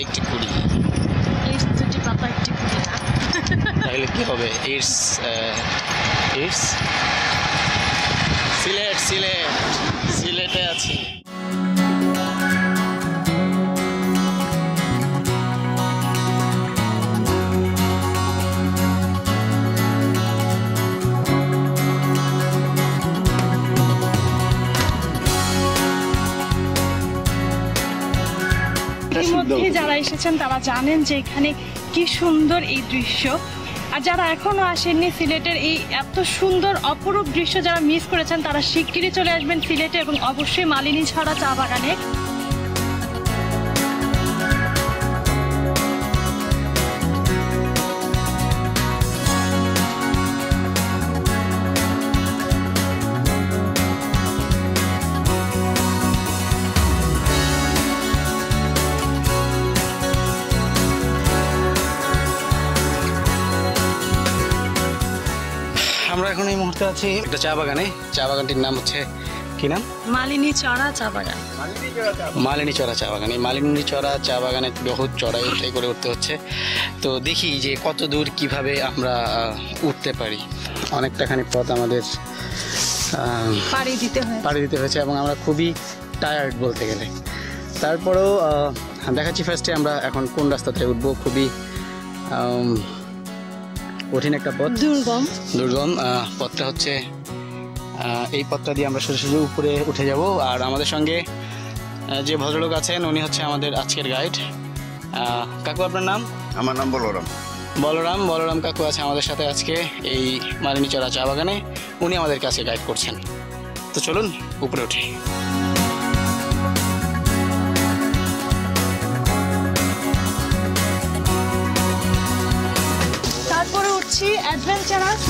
একটি কুড়ি। ইটস দুটি পাতা একটি কুড়ি না, তাহলে কি হবে? ইটস ইটস সিলেট, সিলেট, সিলেটে আছি। ইতিমধ্যে যারা এসেছেন তারা জানেন যে এখানে কি সুন্দর এই দৃশ্য। আর যারা এখনো আসেননি সিলেটের এই এত সুন্দর অপরূপ দৃশ্য যারা মিস করেছেন তারা শিগগিরই চলে আসবেন সিলেটে এবং অবশ্যই মালিনীছড়া চা বাগানে। আমরা এখন এই মুহূর্তে আছি একটা চা বাগানে। চা বাগানটির নাম হচ্ছে কি নাম? মালিনীছড়া চা বাগান। মালিনীছড়া চা বাগান। এই মালিনীছড়া চা বাগানে বহুত চড়াই উঠাই করে উঠতে হচ্ছে। তো দেখি যে কত দূর কিভাবে আমরা উঠতে পারি। অনেকটাখানি পথ আমাদের পাড়ি দিতে হয়েছে এবং আমরা খুবই টায়ার্ড বলতে গেলে। তারপরেও দেখাচ্ছি ফার্স্টে আমরা এখন কোন রাস্তাতে উঠবো। খুবই কঠিন একটা পথ, দুর্গম পথটা হচ্ছে এই পথটা দিয়ে আমরা সোজা উপরে উঠে যাব। আর আমাদের সঙ্গে যে ভদ্রলোক আছেন উনি হচ্ছে আমাদের আজকের গাইড। কাকু, আপনার নাম? আমার নাম বলরাম। বলরাম কাকু আছে আমাদের সাথে আজকে এই মালিনীছড়া চা বাগানে। উনি আমাদের কাছে গাইড করছেন। তো চলুন উপরে উঠি। তারপরে উঠছি অ্যাডভেঞ্চারাস।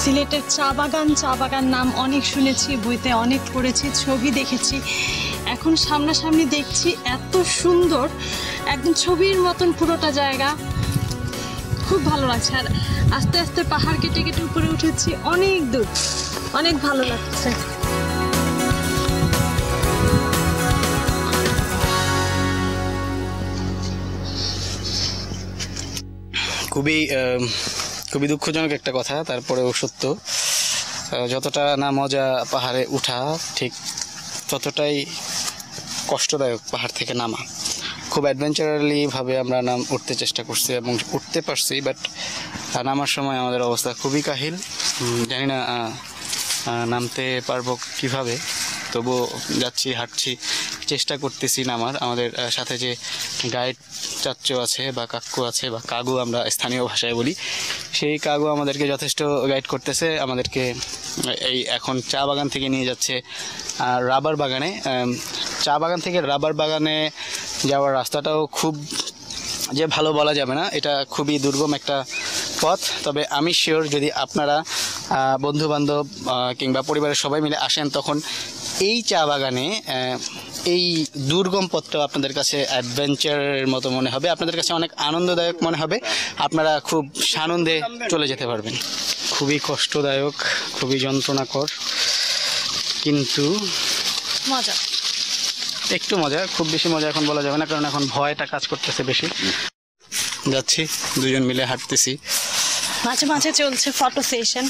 সিলেটের চা বাগান নাম অনেক শুনেছি, বইতে অনেক পড়েছি, ছবি দেখেছি। এখন সামনাসামনি দেখছি এত সুন্দর, একদম ছবির মতন পুরোটা জায়গা। খুব ভালো লাগছে। আর আস্তে আস্তে পাহাড় কেটে কেটে উপরে উঠেছি অনেক দূর, অনেক ভালো লাগছে। খুবই দুঃখজনক একটা কথা, তারপরেও সত্য। যতটা না মজা পাহাড়ে উঠা, ঠিক ততটাই কষ্টদায়ক পাহাড় থেকে নামা। খুব অ্যাডভেঞ্চারালি ভাবে আমরা উঠতে চেষ্টা করছি এবং উঠতে পারছি, বাট নামার সময় আমাদের অবস্থা খুবই কাহিল। জানি না নামতে পারবো কিভাবে, তবুও যাচ্ছি, হাঁটছি, চেষ্টা করতেছি নামার। আমাদের সাথে যে গাইড চাচ্চু আছে বা কাকু আছে বা কাগু আমরা স্থানীয় ভাষায় বলি, সেই কাগু আমাদেরকে যথেষ্ট গাইড করতেছে। আমাদেরকে এই এখন চা বাগান থেকে নিয়ে যাচ্ছে রাবার বাগানে। চা বাগান থেকে রাবার বাগানে যাওয়ার রাস্তাটাও খুব যে ভালো বলা যাবে না, এটা খুবই দুর্গম একটা পথ। তবে আমি শিওর যদি আপনারা বন্ধুবান্ধব কিংবা পরিবারের সবাই মিলে আসেন, তখন এই চা বাগানে এই দুর্গম পথটাও আপনাদের কাছে অ্যাডভেঞ্চারের মতো মনে হবে, আপনাদের কাছে অনেক আনন্দদায়ক মনে হবে। আপনারা খুব সানন্দে চলে যেতে পারবেন। খুবই কষ্টদায়ক, খুবই যন্ত্রণাকর, কিন্তু মজা, একটু মজা। খুব বেশি মজা এখন বলা যাবে না, কারণ এখন ভয়টা কাজ করতেছে বেশি। যাচ্ছি, দুজন মিলে হাঁটতেছি, মাঝে মাঝে চলছে ফটো সেশন।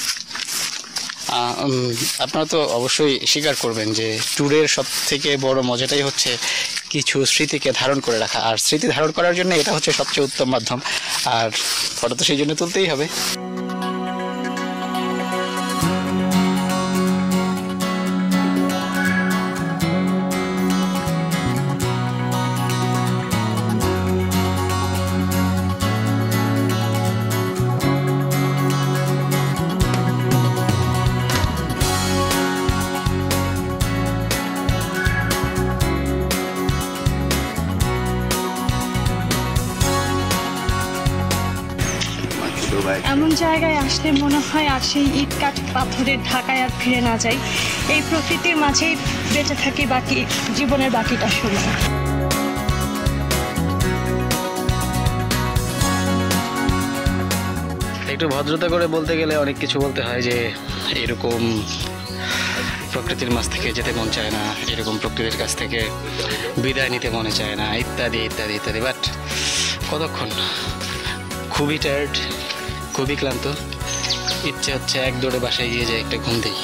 আপনারা তো অবশ্যই স্বীকার করবেন যে ট্যুরের সব থেকে বড় মজাটাই হচ্ছে কিছু স্মৃতিকে ধারণ করে রাখা। আর স্মৃতি ধারণ করার জন্য এটা হচ্ছে সবচেয়ে উত্তম মাধ্যম। আর ফটো তো সেই জন্য তুলতেই হবে। এমন জায়গায় আসলে মনে হয় আর সেই ইট কাঠ পাথরের ঢাকায় আর ফিরে না যাই, এই প্রকৃতির মাঝেই বেঁচে থাকি বাকি জীবনের বাকিটা সময়। এই একটু ভদ্রতা করে বলতে গেলে অনেক কিছু বলতে হয়, যে এরকম প্রকৃতির মাঝ থেকে যেতে মন চায় না, এরকম প্রকৃতির কাছ থেকে বিদায় নিতে মনে চায় না, ইত্যাদি ইত্যাদি ইত্যাদি। বাট কতক্ষণ, খুবই টায়ার্ড, খুবই ক্লান্ত, ইচ্ছে হচ্ছে এক দৌড়ে বাসায় গিয়ে যায় একটা ঘুম দিই।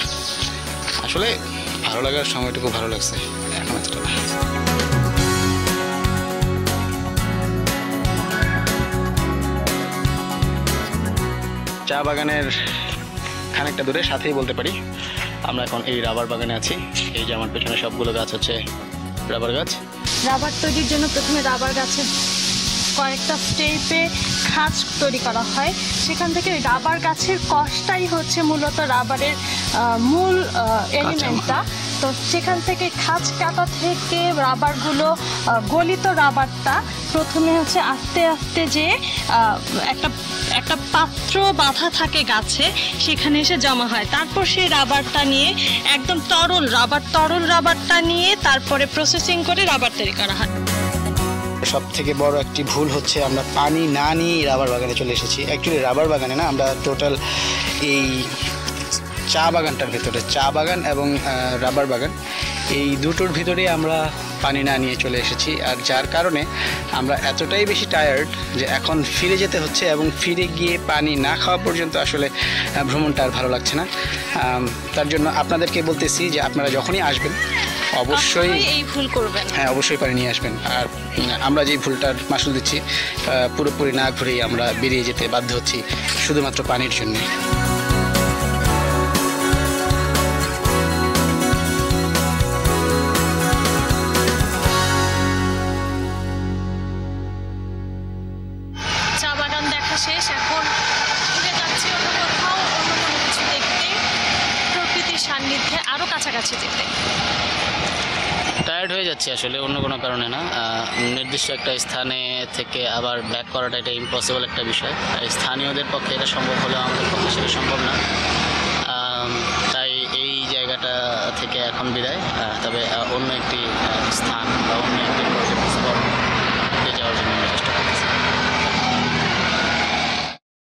আসলে ভালো লাগার সময়টুকু ভালো লাগছে, এখন এতটা না। চা বাগানের খানিকটা দূরে, সাথেই বলতে পারি। আমরা এখন এই রাবার বাগানে আছি। এই যে আমার পেছনে সবগুলো গাছ হচ্ছে রাবার গাছ। রাবার তৈরির জন্য প্রথমে রাবার গাছের কয়েকটা স্টেপে খাঁজ তৈরি করা হয়। সেখান থেকে ওই রাবার গাছের কষটাই হচ্ছে মূলত রাবারের মূল এলিমেন্টটা। তো সেখান থেকে খাঁজ কাটা থেকে রাবারগুলো গলিত রাবারটা প্রথমে হচ্ছে আস্তে আস্তে যে একটা পাত্র বাঁধা থাকে গাছে, সেখানে এসে জমা হয়। তারপর সেই রাবারটা নিয়ে একদম তরল রাবারটা নিয়ে তারপরে প্রসেসিং করে রাবার তৈরি করা হয়। সব থেকে বড় একটি ভুল হচ্ছে আমরা পানি না নিয়ে রাবার বাগানে চলে এসেছি। অ্যাকচুয়ালি রাবার বাগানে না, আমরা টোটাল এই চা বাগানটার ভেতরে, চা বাগান এবং রাবার বাগান এই দুটোর ভিতরে আমরা পানি না নিয়ে চলে এসেছি। আর যার কারণে আমরা এতটাই বেশি টায়ার্ড যে এখন ফিরে যেতে হচ্ছে, এবং ফিরে গিয়ে পানি না খাওয়া পর্যন্ত আসলে ভ্রমণটা আর ভালো লাগছে না। তার জন্য আপনাদেরকে বলতেছি যে আপনারা যখনই আসবেন অবশ্যই এই ভুল করবেন। হ্যাঁ, অবশ্যই পানি নিয়ে আসবেন। আর আমরা যে ভুলটার মাসুল দিচ্ছি, পুরোপুরি না ঘুরেই আমরা বেরিয়ে যেতে বাধ্য হচ্ছি শুধুমাত্র পানির জন্যে। চা বাগান দেখা শেষ, এখন ঘুরে যাচ্ছি অন্য কোথাও, অন্য কোনো কিছু দেখতে, প্রকৃতির সান্নিধ্যে আরও কাছাকাছি যেতে। টায়ার্ড হয়ে যাচ্ছে আসলে, অন্য কোনো কারণে না। নির্দিষ্ট একটা স্থানে থেকে আবার ব্যাক করাটা এটা ইম্পসিবল একটা বিষয়। স্থানীয়দের পক্ষে এটা সম্ভব হলেও আমাদের পক্ষে সেটা সম্ভব না। তাই এই জায়গাটা থেকে এখন বিদায়। তবে অন্য একটি স্থান বা অন্য একটি স্পটে যাওয়ার জন্য আমরা চেষ্টা করতেছি।